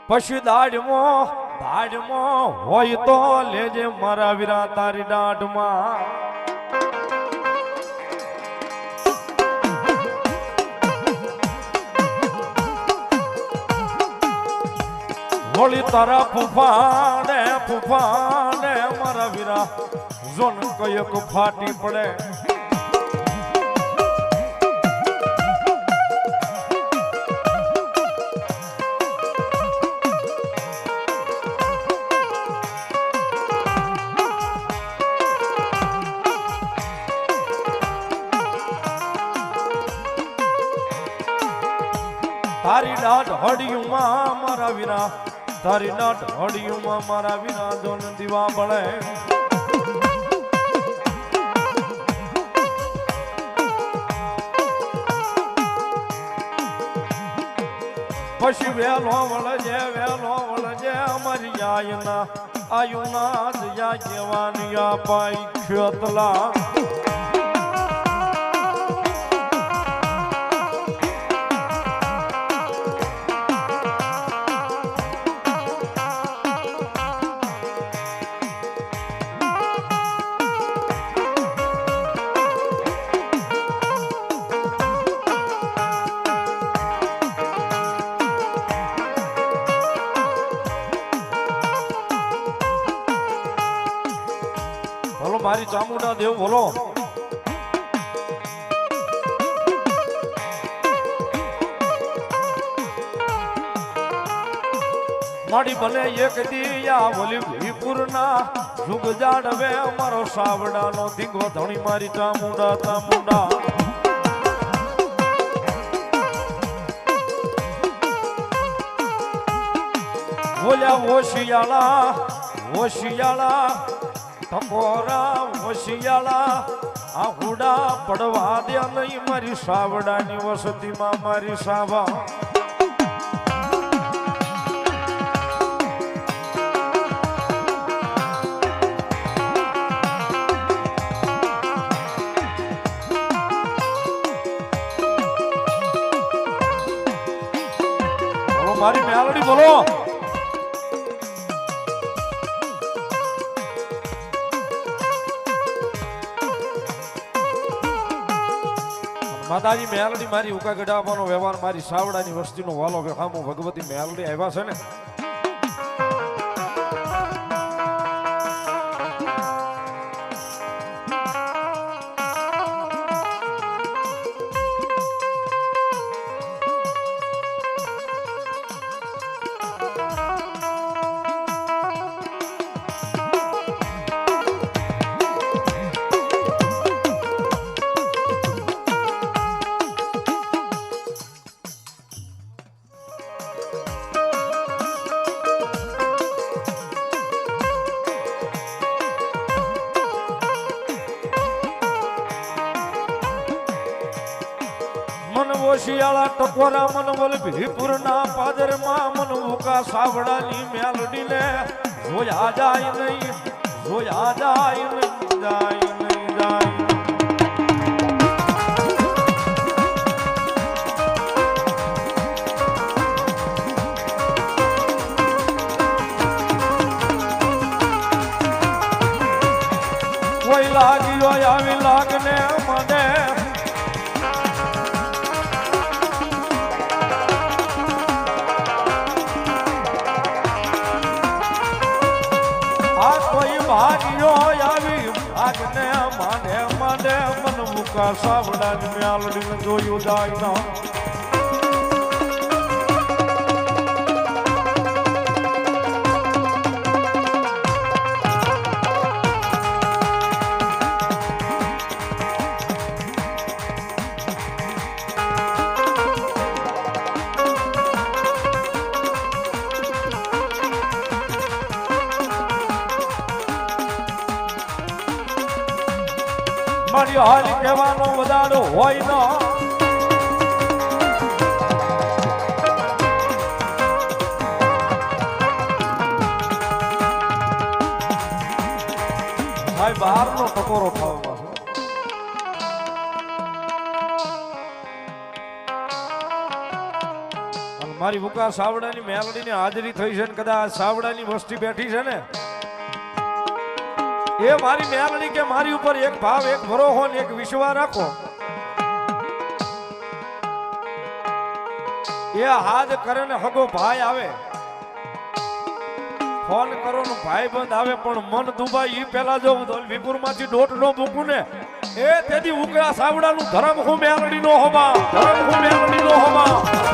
પછી દાઢમાં હોય તો લેજે મારા વીરા તારી દાઢમાં હોળી તારા ફૂફાને મારા વીરા જોન કયક ફાટી પડે તારી દાઢ હડિયુંમાં મારા વીરા તારી દાઢ હડિયુંમાં મારા વીરા જોન દીવા બળે પછી વેલો વળજે અમારી આયુના જયા જવાની આ પાઈ ખેતલા મારી ચામુંડા દેવ બોલો માડી ભલે એક દિયા બોલી વિપુરના જુગ જાડવે અમારો સાવડાનો ધીંગો ધણી મારી ચામુંડા બોલ્યા ઓશિયાળા ટકોરા વશિયાળા આ હુડા પડવા દે નહીં મારી સાવડાની વસતીમાં મારી સાવા મારી મેલડી બોલો માતાજી મેલડી મારી ઉકા ગઢાવાનો વ્યવહાર મારી સાવડાની વસ્તીનો વાલો ખામો ભગવતી મેલડી આવ્યા છે ને ઓશિયાળા ટકોરા મન વલભીપુરના પાદરમાં મન ઉકા સાવડાની મેલડી ને જોયા જાય નહીં જાય કોઈ લાગ્યો આવી લાગને મને ભાગ્યો આવી ભાગને માને મન મુકા સાવડાની મેલડીને જોયું જાય ના મારી હાલ કહેવાનો વધારો હોય ના ભાઈ બહારનો ટકોરો ખાવા મારી ઉકા સાવડાની મેલડીની હાજરી થઈ છે ને કદાચ સાવડાની વસ્તી બેઠી છે ને એ મારી મેલડી કે મારી ઉપર એક ભાવ એક ભરોહો ને એક વિશ્વાસ રાખો એ હાથ કરે ને હગો ભાઈ આવે ફોન કરો ને ભાઈ બંધ આવે પણ મન દુબાઈ ઈ પેલા જો વિપુર માંથી ડોટ નો મૂકું ને એ તેથી ઉકળા સાવડાનું ધર્મ હું મેલડી નો હોવા ધર્મ હું મેલડી નો હોવા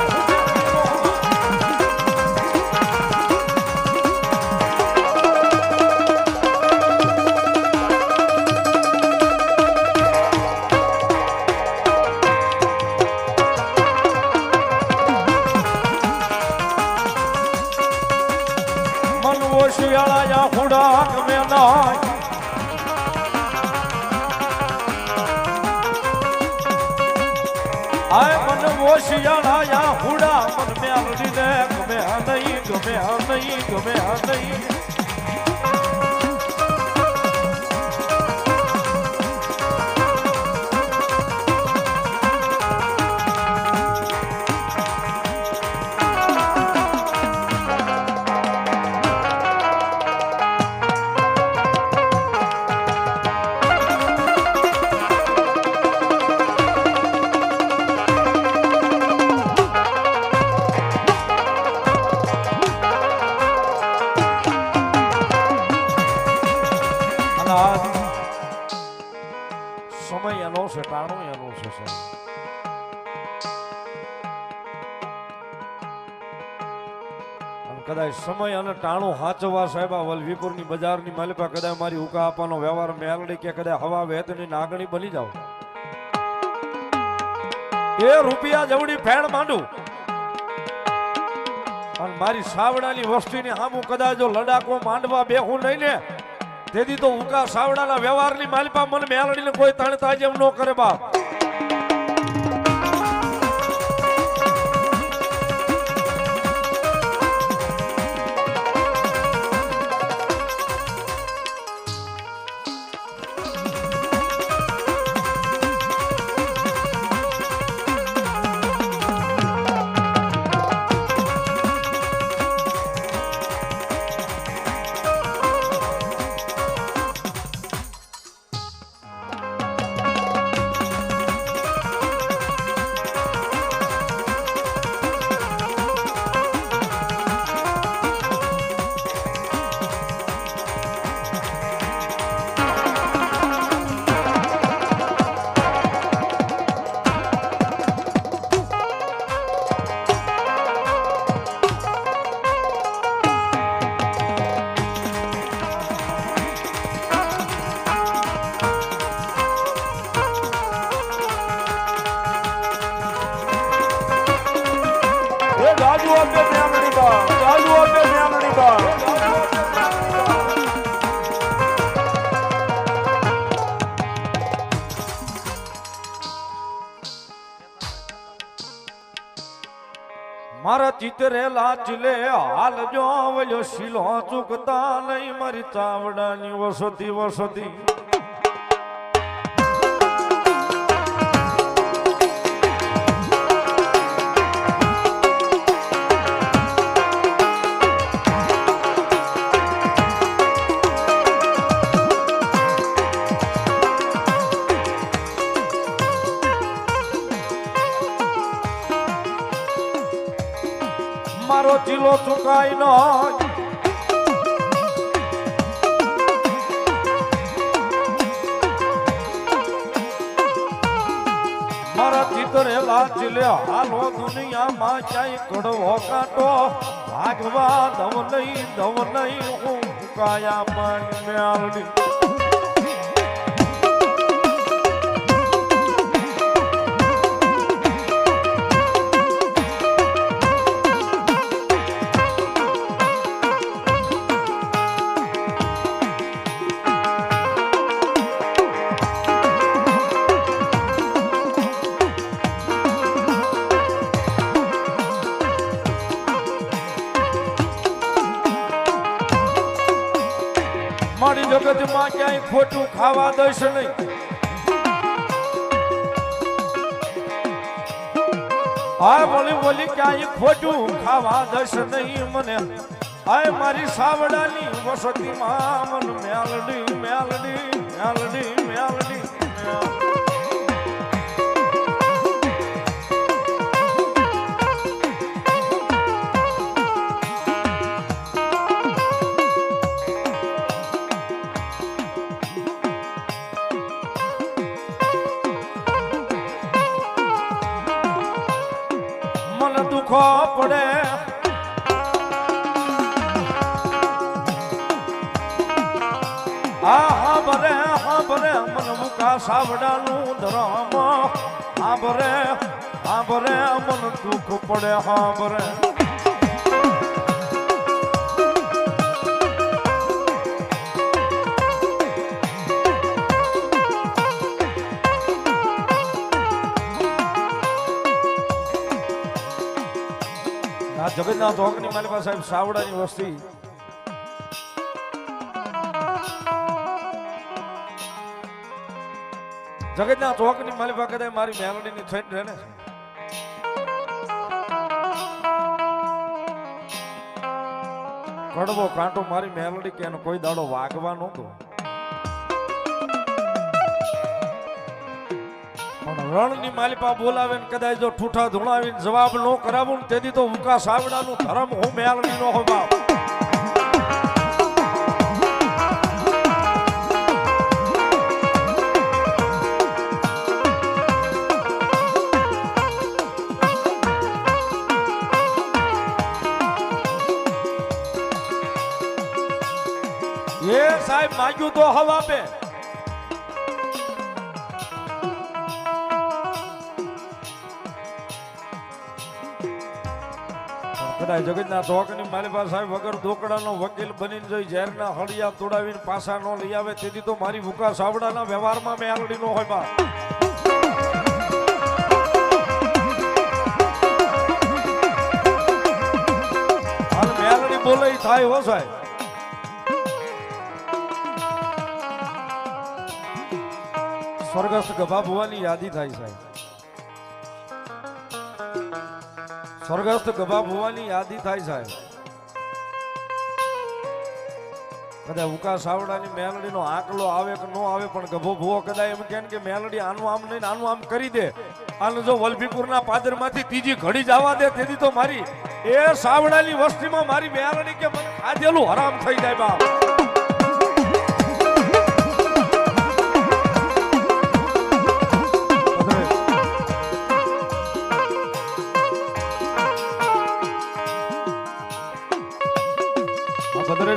શિયાળા હુડા ગમે ના આય મન વો શિયાળા હુડા મન મેલડી ને ગમે નહીં ગમે નહીં ગમે નહીં સમય એનો છે ટાણું એનું છે કદાચ સમય અને ટાણું હાચવા સાહેબ વલભીપુર ની બજાર ની માલિકા કદાચ મારી ઉકા આપવાનો વ્યવહાર મેલડી કે કદાચ હવા વેતની નાગણી બની જાવ એ રૂપિયા જવડી ફેણ માંડું અને મારી સાવડાની વસ્તીની સામું કદાચ જો લડાકો માંડવા બેહું નહીં ને તેથી તો ઉકા સાવડાના વ્યવહારની માલિપા મને મેલડીને કોઈ તાણતા જેમ ન કરે બાપ રાજુ આપે મેલડી બા રાજુ આપે મેલડી બા મારા ચિતરે લાચલે હાલ જો વલ્યો શીલો ચૂકતા નહીં મારી ચાવડાની વસતી વસતી મારો ચીલો ચુકાઈ ન મારા ચિતરે લાચલે હાલો દુનિયામાં ક્યાંય કડવો કાંટો ભાગવા દવ નહીં હું કાયા માન મેલડી મારી જગતમાં ક્યાંય ખોટું ખાવા દઈશ નહીં આ બોલી બોલી ક્યાંય ખોટું ખાવા દશ નહીં મને આય મારી સાવડાની વસતીમાં મન મેલડી મેલડી મેલડી મેલડી મન દુખો પડે હા ભરે મન મુકા સાવડાનું ધરમ હા ભરે મન દુઃખ પડે હા ભરે જગન્નાથ ઓગની માલિકા સાહેબ સાવડાની વસ્તી જગન્નાથ ઓગની માલિકા કદાચ મારી મેલડીની થઈને રહે ને કડવો કાંટો મારી મેલડી કે એનો કોઈ દાડો વાગવા નહોતો પણ રણની માલિપા બોલાવે ને કદાચ જો ઠૂઠા ધૂણાવીને જવાબ ન કરાવું ને તેથી તો ઉકા સાવડાનું ધર્મ હું મેલડી નો હો બાપ એ સાહેબ માગ્યું તો હવા પે કદાચ જગન્નાથ ઓકની માલિકા સાહેબ વગર દોકડાનો વકીલ બનીને જોઈ ઝેરના હળિયા તોડાવીને પાછા નો લઈ આવે તેથી તો મારી ભૂકા સાવડાના વ્યવહારમાં મેલડી નો હોય બા હાલ મેલડી બોલે થાય હો સાહેબ સ્વર્ગસ્થ ગભા ભુવાની યાદી થાય સાહેબ સ્વર્ગસ્થ ગભા ભુવાની યાદી થાય સાહેબ કદાચ ઉકા સાવડાની મેલડીનો આંકલો આવે કે નો આવે પણ ગભો ભુવો કદાચ એમ કે મેલડી આનું આમ નહીં આનું આમ કરી દે આનું જો વલભીપુરના પાદરમાંથી ત્રીજી ઘડી જવા દે તેથી તો મારી એ સાવડાની વસ્તીમાં મારી મેલડી કે મને ખાધેલું હરામ થઈ જાય બાપ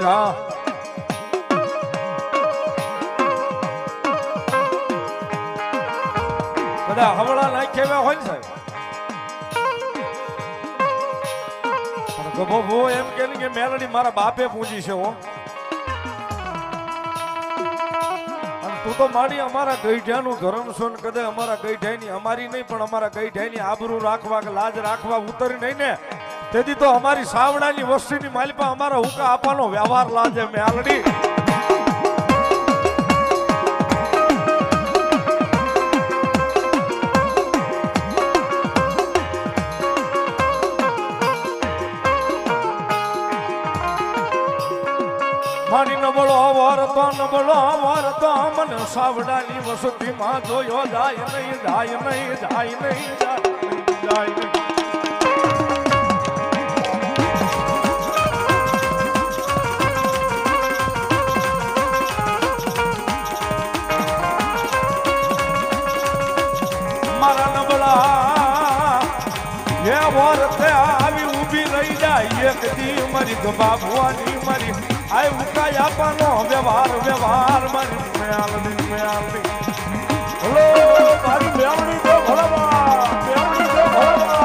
હા બધા હવળા નાખ્યા હોય ને સાહેબ પણ ગભો ભૂવો એમ કે મેલડી મારા બાપે પૂજી છે હો અને તું તો મારી અમારા ગઈઢાનું ધર્મ છો ને કદાચ અમારા ગઈઢાની અમારી નહીં પણ અમારા ગઈઢાની આબરૂ રાખવા કે લાજ રાખવા ઉતરી નહીં ને તેથી તો અમારી સાવડાની વસ્તીની માલિપા અમારા હુકા આપવાનો વ્યવહાર લાજે મેલડી મારી નબળો વરતો મને સાવડાની વસતીમાં જોયો જાય નહીં જાય નહીં જાય નહીં જાય નહીં વર્તે આવી ઊભી રહી જાય એક દી મારી ગભા ભુવાની મારી આય ઉકાઈ આપવાનો વ્યવહાર મારી મેલડી હલો મારી મેલડી તો ભળવા મેલડી તો ભળવા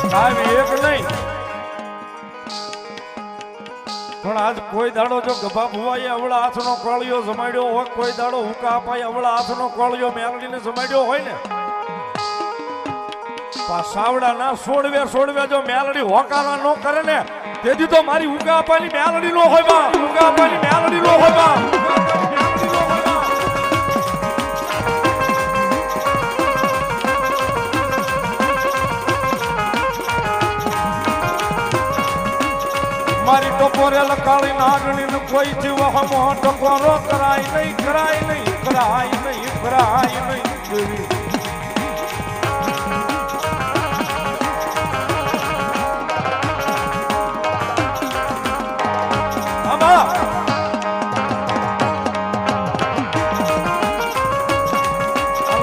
સાહેબ એક નહીં પણ આજ કોઈ દાડો જો ગભા ભુવાએ અવળા હાથનો કોળિયો જમાડ્યો હોય કોઈ દાડો હુકા અપાય અવળા હાથનો કોળિયો મેલડીને જમાડ્યો હોય ને સાવડા ના સોડવે જો મેલડી હોકારા નો કરે ને તેથી તો મારી હુકા અપાની મેલડી નો હોય બા હુકા અપાની મેલડી નો હોય બા ટકોરેલ કાળી નાગણી કોઈ જીવ હમો ટકોરો કરાય નહીં કરાય નહીં કરાય નહીં કરાય નહીં દેવી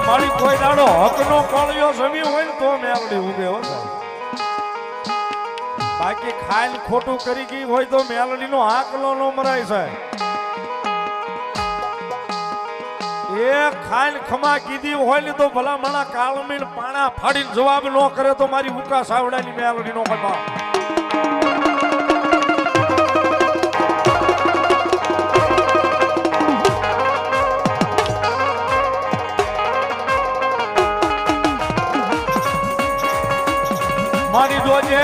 મારી કોઈ દાડો હકનો કોળિયો જમી હોય ને તો મેલડી ઉભે હો બાકી ખાઈને ખોટું કરી ગઈ હોય તો મેલડી નો આકલો નો મરાય છે એ ખાઈને ખમા કીધી હોય ને તો ભલા મણા કાળમીન પાણા ફાડીને જવાબ ન કરે તો મારી ઉકા સાવડાની મેલડી નો હોય મારી જોજે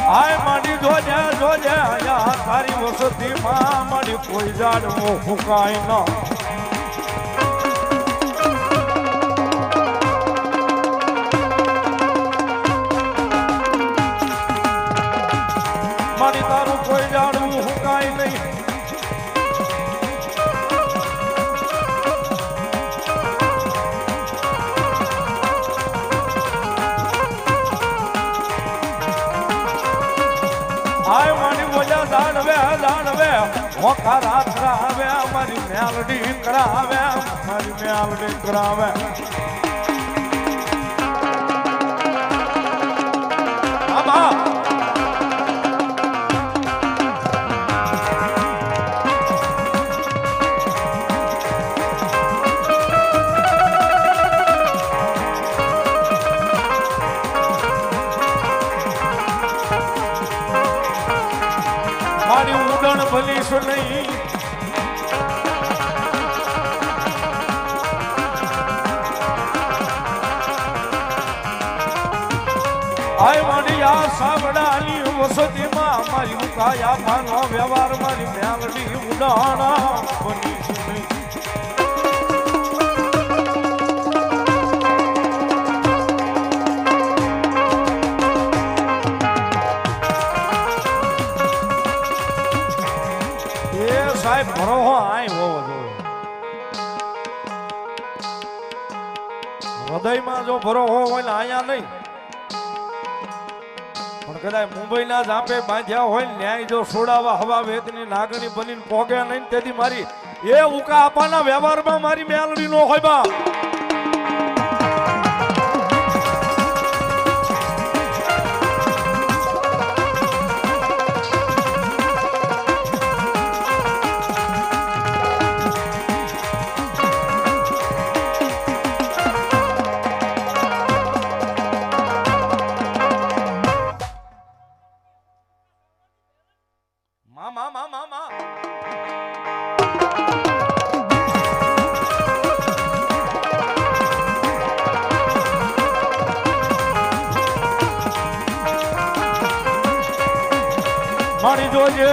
આય મારી જોજે જોજે આયા તારી વસતી માં મારી કોઈ જાડવો ફૂકાય ન મારી તારું કોઈ જાડવું ફૂકાય નહીં આય મારી બોજા જાણવે મોખા રાત કરાવે મારી મેલડી કરાવે મારી મેલડી કરાવે આબા મારી ઉડણ ભલીશ નહીં આય મારી આ સાવડાની વસતીમાં મારી ઉકાયા માનો વ્યવહાર મારી મેલડી ઉડાણા ભલીશ નહીં સાહેબ ભરોહો આય હોવો જોઈએ હૃદયમાં જો ભરોહો હોય ને આયા નહીં પણ કદાચ મુંબઈ ના જાપે બાંધ્યા હોય ન્યાય જો સોડાવા હવા વેદની નાગણી બનીને પોગે નહીં તેથી મારી એ ઉકા આપાના વ્યવહારમાં મારી મેલડી નો હોય બા મારી જોજે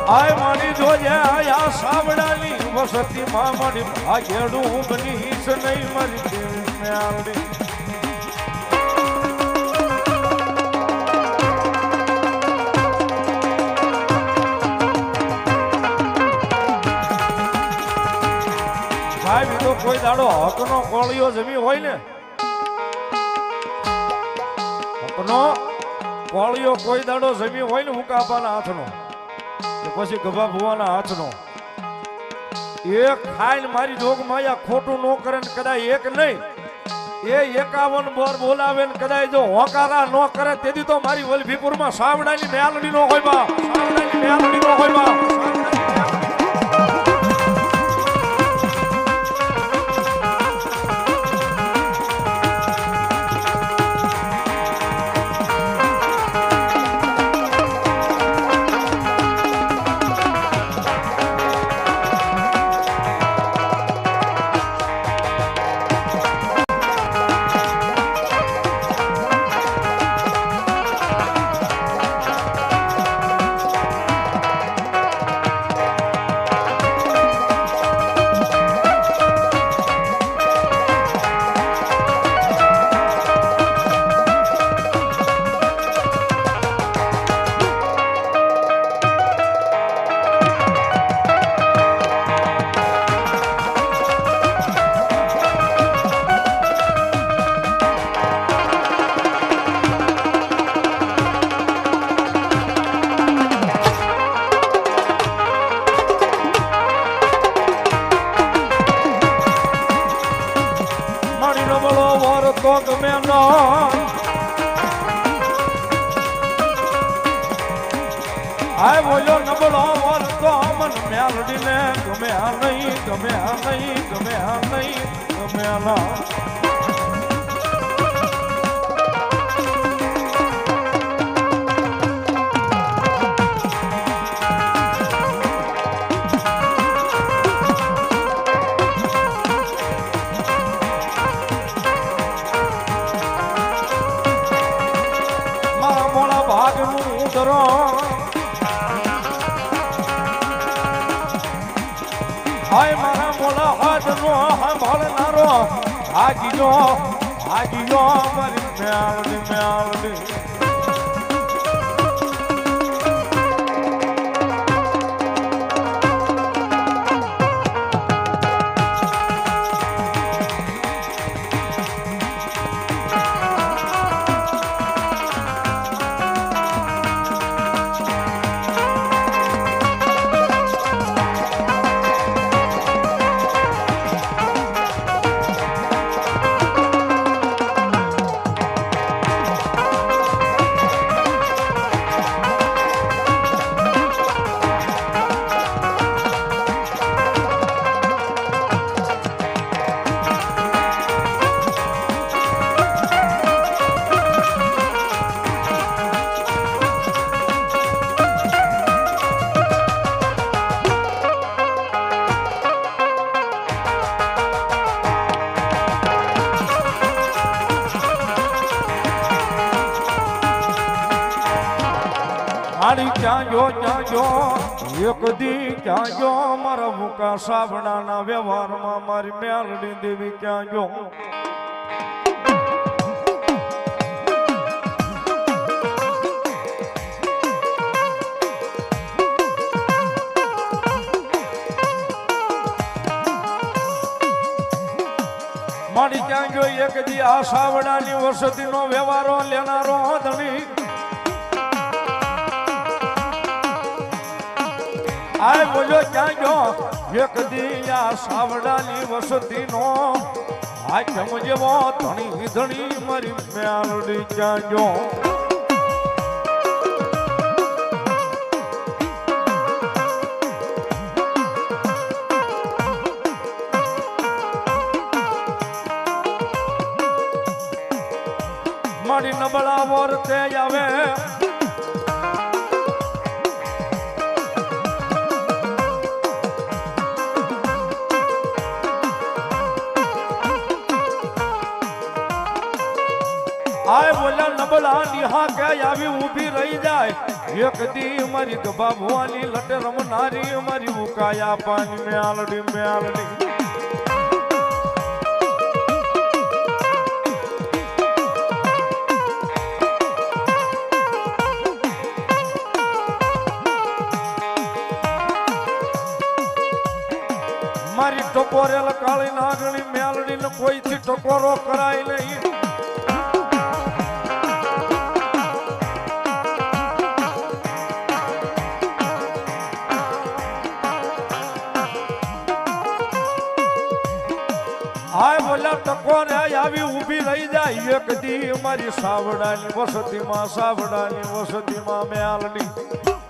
આય મારી જોજે આયા સાવડાની વસતીમાં મારી ભાગેડું બનીશ નહીં મારી દેવી મેલડી સાહેબ તો કોઈ દાડો હકનો કોળિયો જમી હોય ને હકનો કોળિયો કોઈ દાડો જમી હોય ને મુકાબાના હાથનો કે પછી ગભા ભુવાના હાથનો એ ખાઈને મારી જોગ માયા ખોટું ન કરે ને કદાચ એક નહીં એ 51 બોર બોલાવે ને કદાચ જો હોકારા ન કરે તેથી તો મારી વલભીપુરમાં સાવડાની મેલડી નો હોય બા સાવડાની મેલડી નો હોય બા તો ગમે નો આય બોલ્યો નબળો વળતો મન મેલડીને ગમે આ નહીં ગમે આ નહીં ગમે આ નહીં ગમે આ ના ઉતરો હાય મારા મોલા હાથ નો સાંભળનારો આગીયો મારી મેળડી આડી ક્યાં જો એક દી ક્યાં જો મારા મુકા સાબડાના વ્યવહારમાં મારી મેલડી દેવી ક્યાં જો મારી ક્યાં જો એક દી આ સાવડાની વસતીનો વ્યવહારો લેનારો ધણી આય બોલો ક્યાં જો એક દી આ સાવડાની વસતીનો આચમ જેવો ધણી ધણી મારી મેલડી ક્યાં જો મારી નબળા વર્તે આવે આય બોલ્યા નબળા નિહા કે આવી ઊભી રહી જાય એક દી મારી ગભા ભુવાની લટે રમનારી મારી ઉકાયા પાની મેલડી મારી ટકોરેલ કાળી નાગણી મેલડી ને કોઈથી ટકોરો કરાય નહીં હાય બોલ્યા ટકોરે આવી ઊભી રહી જાય એક દી મારી સાવડાની વસતીમાં મેલડી